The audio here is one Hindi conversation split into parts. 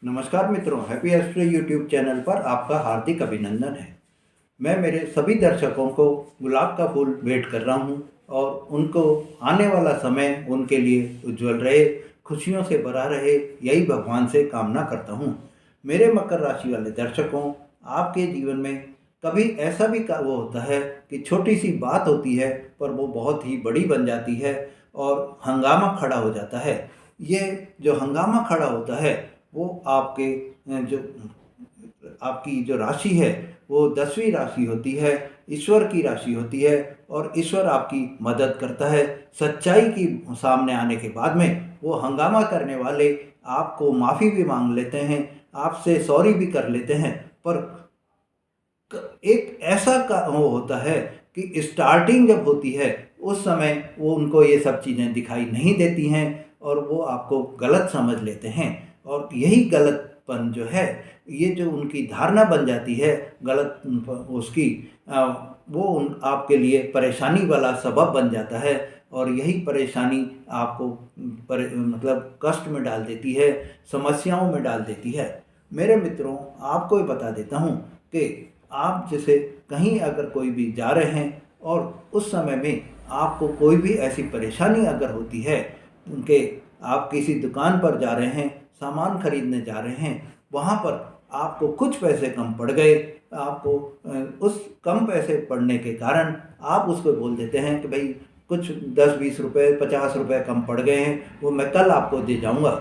नमस्कार मित्रों, हैप्पी एस्ट्रो यूट्यूब चैनल पर आपका हार्दिक अभिनंदन है। मैं मेरे सभी दर्शकों को गुलाब का फूल भेंट कर रहा हूं और उनको आने वाला समय उनके लिए उज्जवल रहे, खुशियों से भरा रहे, यही भगवान से कामना करता हूं। मेरे मकर राशि वाले दर्शकों, आपके जीवन में कभी ऐसा भी वो होता है कि छोटी सी बात होती है पर वो बहुत ही बड़ी बन जाती है और हंगामा खड़ा हो जाता है। ये जो हंगामा खड़ा होता है वो आपके जो आपकी जो राशि है वो 10वीं राशि होती है, ईश्वर की राशि होती है और ईश्वर आपकी मदद करता है। सच्चाई की सामने आने के बाद में वो हंगामा करने वाले आपको माफ़ी भी मांग लेते हैं, आपसे सॉरी भी कर लेते हैं, पर एक ऐसा का वो होता है कि स्टार्टिंग जब होती है उस समय वो उनको ये सब चीज़ें दिखाई नहीं देती हैं और वो आपको गलत समझ लेते हैं। और यही गलतपन जो है, ये जो उनकी धारणा बन जाती है गलत उसकी वो आपके लिए परेशानी वाला सबब बन जाता है और यही परेशानी आपको मतलब कष्ट में डाल देती है, समस्याओं में डाल देती है। मेरे मित्रों, आपको ये बता देता हूँ कि आप जैसे कहीं अगर कोई भी जा रहे हैं और उस समय में आपको कोई भी ऐसी परेशानी अगर होती है कि आप किसी दुकान पर जा रहे हैं, सामान खरीदने जा रहे हैं, वहाँ पर आपको कुछ पैसे कम पड़ गए, आपको उस कम पैसे पड़ने के कारण आप उसको बोल देते हैं कि भाई कुछ 10-20 रुपए 50 रुपए कम पड़ गए हैं, वो मैं कल आपको दे जाऊँगा।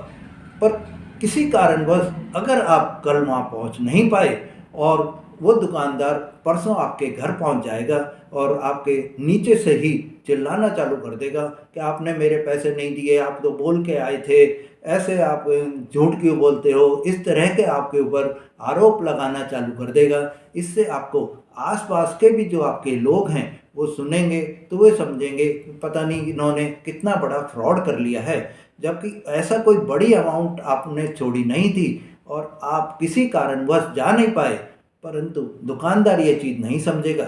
पर किसी कारणवश अगर आप कल वहाँ पहुँच नहीं पाए और वो दुकानदार परसों आपके घर पहुंच जाएगा और आपके नीचे से ही चिल्लाना चालू कर देगा कि आपने मेरे पैसे नहीं दिए, आप तो बोल के आए थे, ऐसे आप झूठ क्यों बोलते हो, इस तरह के आपके ऊपर आरोप लगाना चालू कर देगा। इससे आपको आसपास के भी जो आपके लोग हैं वो सुनेंगे तो वे समझेंगे पता नहीं इन्होंने कितना बड़ा फ्रॉड कर लिया है, जबकि ऐसा कोई बड़ी अमाउंट आपने छोड़ी नहीं थी और आप किसी कारणवश जा नहीं पाए। परंतु दुकानदार ये चीज़ नहीं समझेगा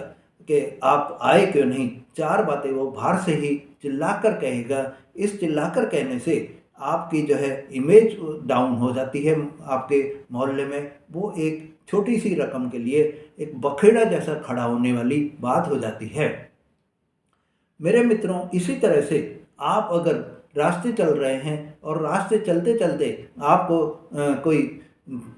कि आप आए क्यों नहीं। चार बातें वो बाहर से ही चिल्लाकर कहेगा। इस चिल्लाकर कहने से आपकी जो है इमेज डाउन हो जाती है आपके मोहल्ले में। वो एक छोटी सी रकम के लिए एक बखेड़ा जैसा खड़ा होने वाली बात हो जाती है। मेरे मित्रों, इसी तरह से आप अगर रास्ते चल रहे हैं और रास्ते चलते चलते आपको कोई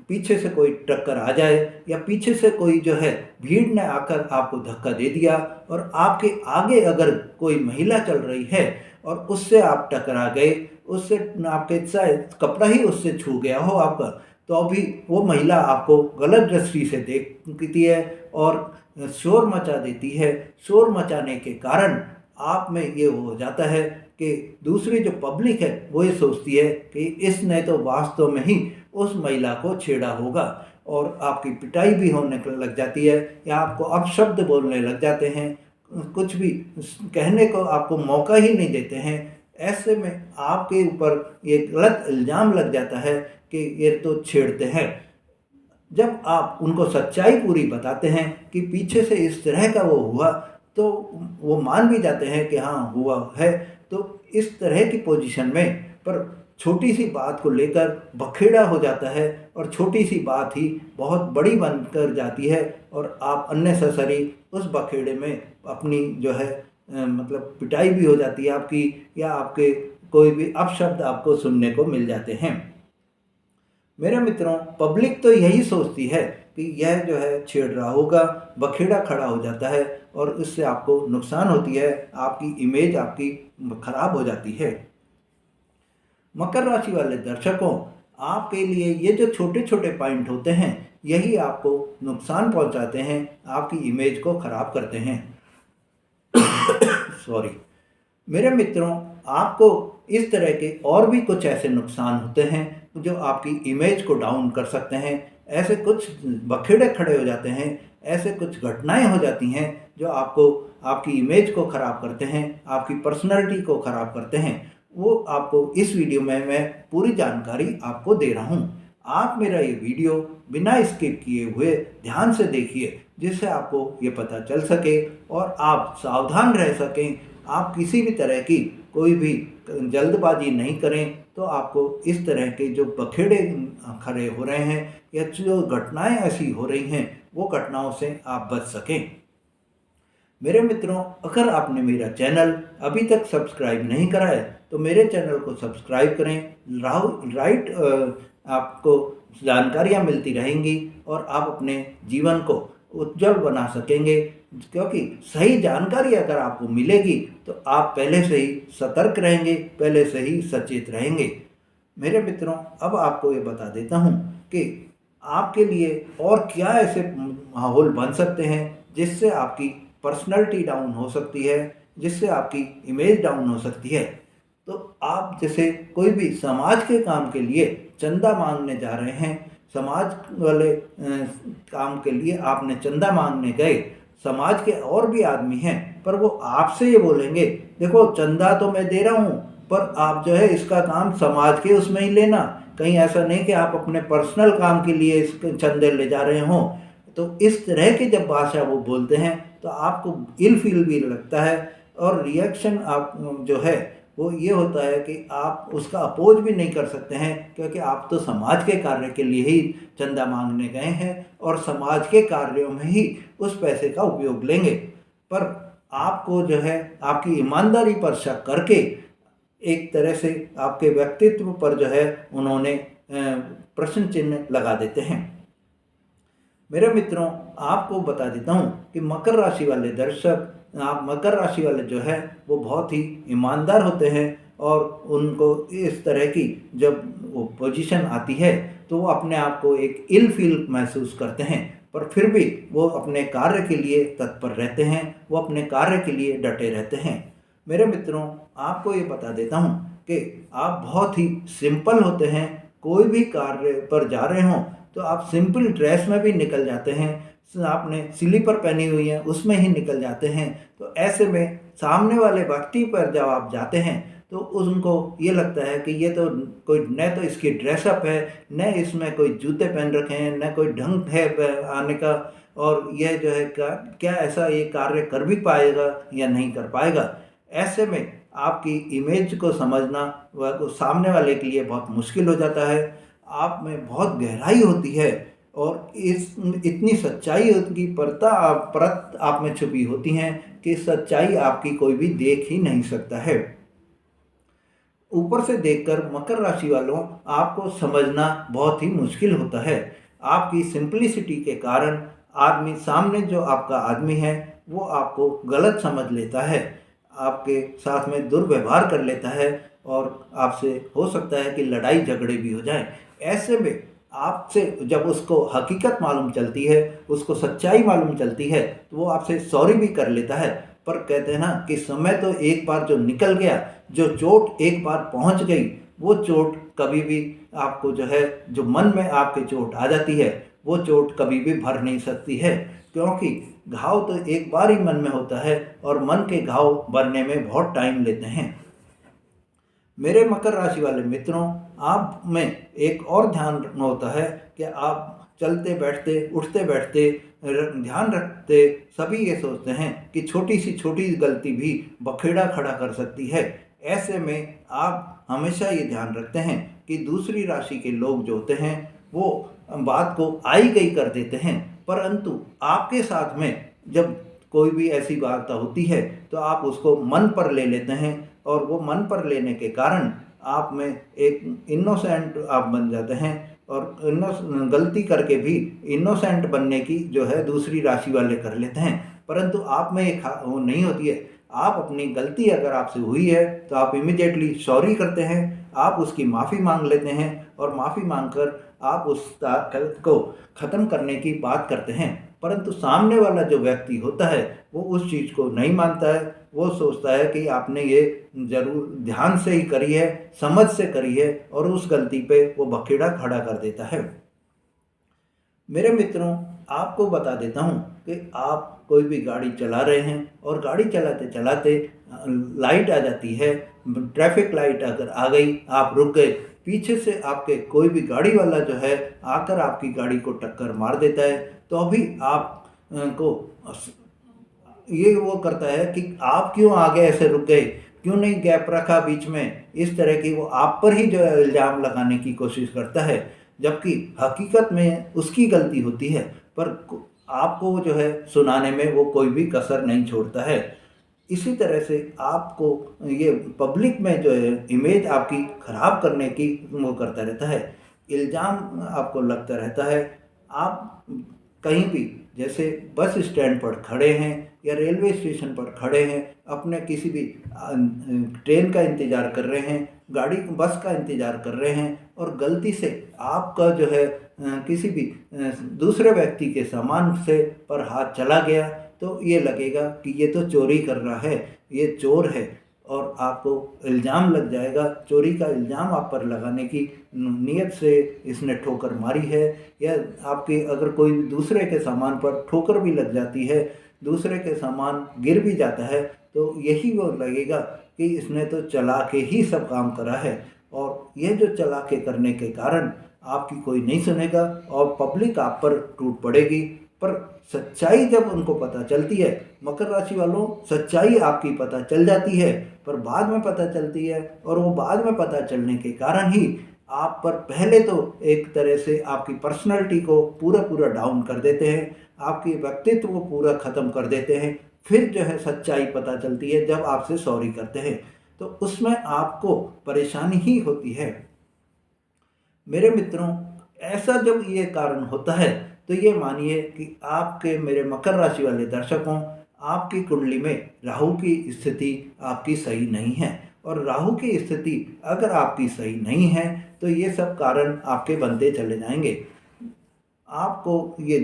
पीछे से कोई टक्कर आ जाए या पीछे से कोई जो है भीड़ ने आकर आपको धक्का दे दिया और आपके आगे अगर कोई महिला चल रही है और उससे आप टकरा गए, उससे आपके शायद कपड़ा ही उससे छू गया हो आपका, तो अभी वो महिला आपको गलत दृष्टि से देखती है और शोर मचा देती है। शोर मचाने के कारण आप में ये हो जाता है कि दूसरी जो पब्लिक है वो ये सोचती है कि इसने तो वास्तव में ही उस महिला को छेड़ा होगा और आपकी पिटाई भी होने लग जाती है या आपको अपशब्द बोलने लग जाते हैं, कुछ भी कहने को आपको मौका ही नहीं देते हैं। ऐसे में आपके ऊपर ये गलत इल्ज़ाम लग जाता है कि ये तो छेड़ते हैं। जब आप उनको सच्चाई पूरी बताते हैं कि पीछे से इस तरह का वो हुआ, तो वो मान भी जाते हैं कि हाँ हुआ है। तो इस तरह की पोजीशन में पर छोटी सी बात को लेकर बखेड़ा हो जाता है और छोटी सी बात ही बहुत बड़ी बनकर जाती है और आप अननेसेसरी उस बखेड़े में अपनी जो है मतलब पिटाई भी हो जाती है आपकी, या आपके कोई भी अपशब्द आपको सुनने को मिल जाते हैं। मेरे मित्रों, पब्लिक तो यही सोचती है कि यह जो है छेड़ रहा होगा, बखेड़ा खड़ा हो जाता है और इससे आपको नुकसान होती है, आपकी इमेज आपकी खराब हो जाती है। मकर राशि वाले दर्शकों, आपके लिए ये जो छोटे छोटे पॉइंट होते हैं यही आपको नुकसान पहुंचाते हैं, आपकी इमेज को खराब करते हैं। सॉरी। मेरे मित्रों, आपको इस तरह के और भी कुछ ऐसे नुकसान होते हैं जो आपकी इमेज को डाउन कर सकते हैं। ऐसे कुछ बखेड़े खड़े हो जाते हैं, ऐसे कुछ घटनाएं हो जाती हैं जो आपको आपकी इमेज को ख़राब करते हैं, आपकी पर्सनैलिटी को ख़राब करते हैं। वो आपको इस वीडियो में मैं पूरी जानकारी आपको दे रहा हूँ। आप मेरा ये वीडियो बिना स्किप किए हुए ध्यान से देखिए, जिससे आपको ये पता चल सके और आप सावधान रह सकें। आप किसी भी तरह की कोई भी जल्दबाजी नहीं करें तो आपको इस तरह के जो बखेड़े खड़े हो रहे हैं या जो घटनाएं ऐसी हो रही हैं वो घटनाओं से आप बच सकें। मेरे मित्रों, अगर आपने मेरा चैनल अभी तक सब्सक्राइब नहीं करा है तो मेरे चैनल को सब्सक्राइब करें। राइट आपको जानकारियाँ मिलती रहेंगी और आप अपने जीवन को उज्जवल बना सकेंगे, क्योंकि सही जानकारी अगर आपको मिलेगी तो आप पहले से ही सतर्क रहेंगे, पहले से ही सचेत रहेंगे। मेरे मित्रों, अब आपको ये बता देता हूँ कि आपके लिए और क्या ऐसे माहौल बन सकते हैं जिससे आपकी पर्सनैलिटी डाउन हो सकती है, जिससे आपकी इमेज डाउन हो सकती है। तो आप जैसे कोई भी समाज के काम के लिए चंदा मांगने जा रहे हैं, समाज वाले काम के लिए आपने चंदा मांगने गए, समाज के और भी आदमी हैं पर वो आपसे ये बोलेंगे, देखो चंदा तो मैं दे रहा हूँ पर आप जो है इसका काम समाज के उसमें ही लेना, कहीं ऐसा नहीं कि आप अपने पर्सनल काम के लिए इस चंदे ले जा रहे हों। तो इस तरह की जब भाषा वो बोलते हैं तो आपको इल फील भी लगता है और रिएक्शन आप जो है वो ये होता है कि आप उसका अपोज भी नहीं कर सकते हैं, क्योंकि आप तो समाज के कार्य के लिए ही चंदा मांगने गए हैं और समाज के कार्यों में ही उस पैसे का उपयोग लेंगे। पर आपको जो है आपकी ईमानदारी पर शक करके एक तरह से आपके व्यक्तित्व पर जो है उन्होंने प्रश्न चिन्ह लगा देते हैं। मेरे मित्रों, आपको बता देता हूँ कि मकर राशि वाले दर्शक, आप मकर राशि वाले जो है वो बहुत ही ईमानदार होते हैं और उनको इस तरह की जब वो पोजीशन आती है तो वो अपने आप को एक इल फील महसूस करते हैं, पर फिर भी वो अपने कार्य के लिए तत्पर रहते हैं, वो अपने कार्य के लिए डटे रहते हैं। मेरे मित्रों, आपको ये बता देता हूँ कि आप बहुत ही सिंपल होते हैं। कोई भी कार्य पर जा रहे हों तो आप सिंपल ड्रेस में भी निकल जाते हैं, आपने स्लीपर पहनी हुई है उसमें ही निकल जाते हैं। तो ऐसे में सामने वाले व्यक्ति पर जब आप जाते हैं तो उनको ये लगता है कि ये तो कोई न तो इसकी ड्रेसअप है, न इसमें कोई जूते पहन रखे हैं, न कोई ढंग है आने का, और यह जो है क्या ऐसा ये कार्य कर भी पाएगा या नहीं कर पाएगा। ऐसे में आपकी इमेज को समझना वह सामने वाले के लिए बहुत मुश्किल हो जाता है। आप में बहुत गहराई होती है और इतनी सच्चाई की परत आप में छुपी होती हैं कि सच्चाई आपकी कोई भी देख ही नहीं सकता है। ऊपर से देखकर मकर राशि वालों आपको समझना बहुत ही मुश्किल होता है। आपकी सिंपलिसिटी के कारण आदमी, सामने जो आपका आदमी है वो आपको गलत समझ लेता है, आपके साथ में दुर्व्यवहार कर लेता है और आपसे हो सकता है कि लड़ाई झगड़े भी हो जाए। ऐसे में आपसे जब उसको हकीकत मालूम चलती है, उसको सच्चाई मालूम चलती है तो वो आपसे सॉरी भी कर लेता है। पर कहते हैं ना कि समय तो एक बार जो निकल गया, जो चोट एक बार पहुंच गई, वो चोट कभी भी आपको जो है, जो मन में आपके चोट आ जाती है वो चोट कभी भी भर नहीं सकती है, क्योंकि घाव तो एक बार ही मन में होता है और मन के घाव भरने में बहुत टाइम लेते हैं। मेरे मकर राशि वाले मित्रों, आप में एक और ध्यान रखना होता है कि आप चलते बैठते, उठते बैठते ध्यान रखते सभी ये सोचते हैं कि छोटी सी छोटी गलती भी बखेड़ा खड़ा कर सकती है। ऐसे में आप हमेशा ये ध्यान रखते हैं कि दूसरी राशि के लोग जो होते हैं वो बात को आई गई कर देते हैं, परंतु आपके साथ में जब कोई भी ऐसी बात होती है तो आप उसको मन पर ले लेते हैं और वो मन पर लेने के कारण आप में एक इनोसेंट आप बन जाते हैं और गलती करके भी इनोसेंट बनने की जो है दूसरी राशि वाले कर लेते हैं, परंतु आप में एक वो नहीं होती है। आप अपनी गलती अगर आपसे हुई है तो आप इमीडिएटली सॉरी करते हैं, आप उसकी माफ़ी मांग लेते हैं और माफ़ी मांगकर आप उस को ख़त्म करने की बात करते हैं। परंतु सामने वाला जो व्यक्ति होता है वो उस चीज़ को नहीं मानता है, वो सोचता है कि आपने ये ज़रूर ध्यान से ही करी है, समझ से करी है, और उस गलती पे वो बखेड़ा खड़ा कर देता है। मेरे मित्रों, आपको बता देता हूँ कि आप कोई भी गाड़ी चला रहे हैं और गाड़ी चलाते चलाते लाइट आ जाती है, ट्रैफिक लाइट अगर आ गई, आप रुक गए, पीछे से आपके कोई भी गाड़ी वाला जो है आकर आपकी गाड़ी को टक्कर मार देता है, तो अभी आप को ये वो करता है कि आप क्यों आगे ऐसे रुक गए, क्यों नहीं गैप रखा बीच में, इस तरह की वो आप पर ही जो है इल्ज़ाम लगाने की कोशिश करता है, जबकि हकीकत में उसकी गलती होती है, पर आपको जो है सुनाने में वो कोई भी कसर नहीं छोड़ता है। इसी तरह से आपको ये पब्लिक में जो है इमेज आपकी ख़राब करने की वो करता रहता है, इल्ज़ाम आपको लगता रहता है। आप कहीं भी जैसे बस स्टैंड पर खड़े हैं या रेलवे स्टेशन पर खड़े हैं, अपने किसी भी ट्रेन का इंतज़ार कर रहे हैं, गाड़ी बस का इंतज़ार कर रहे हैं और गलती से आपका जो है किसी भी दूसरे व्यक्ति के सामान से पर हाथ चला गया, तो ये लगेगा कि ये तो चोरी कर रहा है, ये चोर है, और आपको इल्ज़ाम लग जाएगा, चोरी का इल्ज़ाम आप पर लगाने की नीयत से इसने ठोकर मारी है। या आपके अगर कोई दूसरे के सामान पर ठोकर भी लग जाती है, दूसरे के सामान गिर भी जाता है, तो यही वो लगेगा कि इसने तो चला के ही सब काम करा है, और ये जो चला के करने के कारण आपकी कोई नहीं सुनेगा और पब्लिक आप पर टूट पड़ेगी। पर सच्चाई जब उनको पता चलती है, मकर राशि वालों, सच्चाई आपकी पता चल जाती है, पर बाद में पता चलती है, और वो बाद में पता चलने के कारण ही आप पर पहले तो एक तरह से आपकी पर्सनैलिटी को पूरा डाउन कर देते हैं, आपके व्यक्तित्व को पूरा ख़त्म कर देते हैं। फिर जो है सच्चाई पता चलती है जब आपसे सॉरी करते हैं, तो उसमें आपको परेशानी ही होती है। मेरे मित्रों, ऐसा जब ये कारण होता है, तो ये मानिए कि आपके मेरे मकर राशि वाले दर्शकों, आपकी कुंडली में राहु की स्थिति आपकी सही नहीं है, और राहु की स्थिति अगर आपकी सही नहीं है तो ये सब कारण आपके बनते चले जाएंगे। आपको ये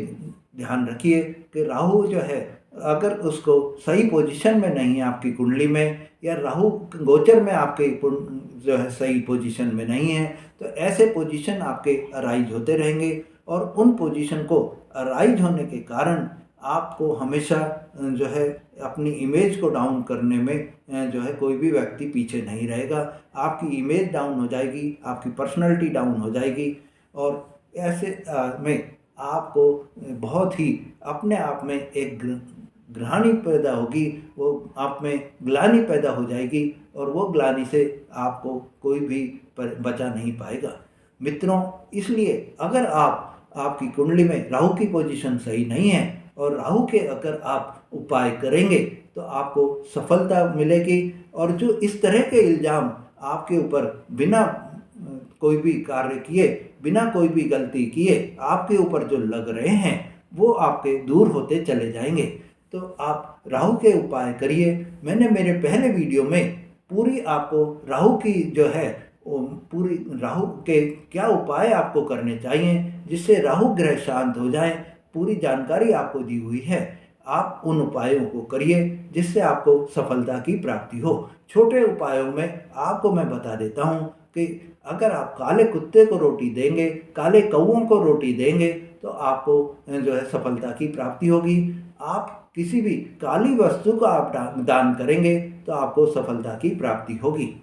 ध्यान रखिए कि राहु जो है, अगर उसको सही पोजीशन में नहीं है आपकी कुंडली में, या राहु गोचर में आपके जो है सही पोजीशन में नहीं है, तो ऐसे पोजीशन आपके अराइज होते रहेंगे, और उन पोजीशन को अराइज होने के कारण आपको हमेशा जो है अपनी इमेज को डाउन करने में जो है कोई भी व्यक्ति पीछे नहीं रहेगा। आपकी इमेज डाउन हो जाएगी, आपकी पर्सनैलिटी डाउन हो जाएगी, और ऐसे में आपको बहुत ही अपने आप में एक ग्लानि पैदा होगी, वो आप में ग्लानि पैदा हो जाएगी, और वो ग्लानि से आपको कोई भी बचा नहीं पाएगा। मित्रों, इसलिए अगर आपकी कुंडली में राहु की पोजीशन सही नहीं है, और राहु के अगर आप उपाय करेंगे तो आपको सफलता मिलेगी, और जो इस तरह के इल्ज़ाम आपके ऊपर बिना कोई भी कार्य किए, बिना कोई भी गलती किए आपके ऊपर जो लग रहे हैं, वो आपके दूर होते चले जाएंगे। तो आप राहु के उपाय करिए। मैंने मेरे पहले वीडियो में पूरी आपको राहु की जो है पूरी राहु के क्या उपाय आपको करने चाहिए जिससे राहु ग्रह शांत हो जाए, पूरी जानकारी आपको दी हुई है। आप उन उपायों को करिए जिससे आपको सफलता की प्राप्ति हो। छोटे उपायों में आपको मैं बता देता हूँ कि अगर आप काले कुत्ते को रोटी देंगे, काले कौओं को रोटी देंगे, तो आपको जो है सफलता की प्राप्ति होगी। आप किसी भी काली वस्तु का आप दान करेंगे तो आपको सफलता की प्राप्ति होगी।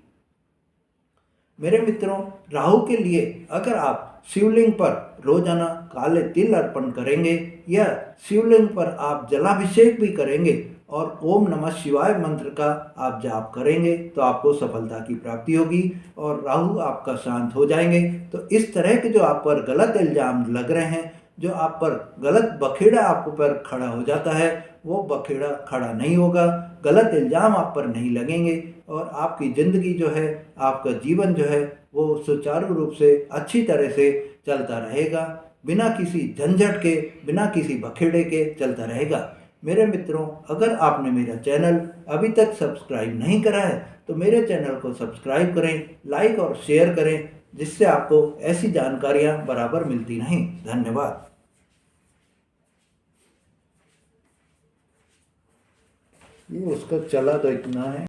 मेरे मित्रों, राहु के लिए अगर आप शिवलिंग पर रोजाना काले तिल अर्पण करेंगे, या शिवलिंग पर आप जलाभिषेक भी करेंगे और ओम नमः शिवाय मंत्र का आप जाप करेंगे, तो आपको सफलता की प्राप्ति होगी और राहु आपका शांत हो जाएंगे। तो इस तरह के जो आप पर गलत इल्जाम लग रहे हैं, जो आप पर गलत बखेड़ा आप पर खड़ा हो जाता है, वो बखेड़ा खड़ा नहीं होगा, गलत इल्ज़ाम आप पर नहीं लगेंगे, और आपकी ज़िंदगी जो है, आपका जीवन जो है, वो सुचारू रूप से अच्छी तरह से चलता रहेगा, बिना किसी झंझट के, बिना किसी बखेड़े के चलता रहेगा। मेरे मित्रों, अगर आपने मेरा चैनल अभी तक सब्सक्राइब नहीं करा है तो मेरे चैनल को सब्सक्राइब करें, लाइक और शेयर करें, जिससे आपको ऐसी जानकारियाँ बराबर मिलती रहें। धन्यवाद। ये उसका चला तो इतना है।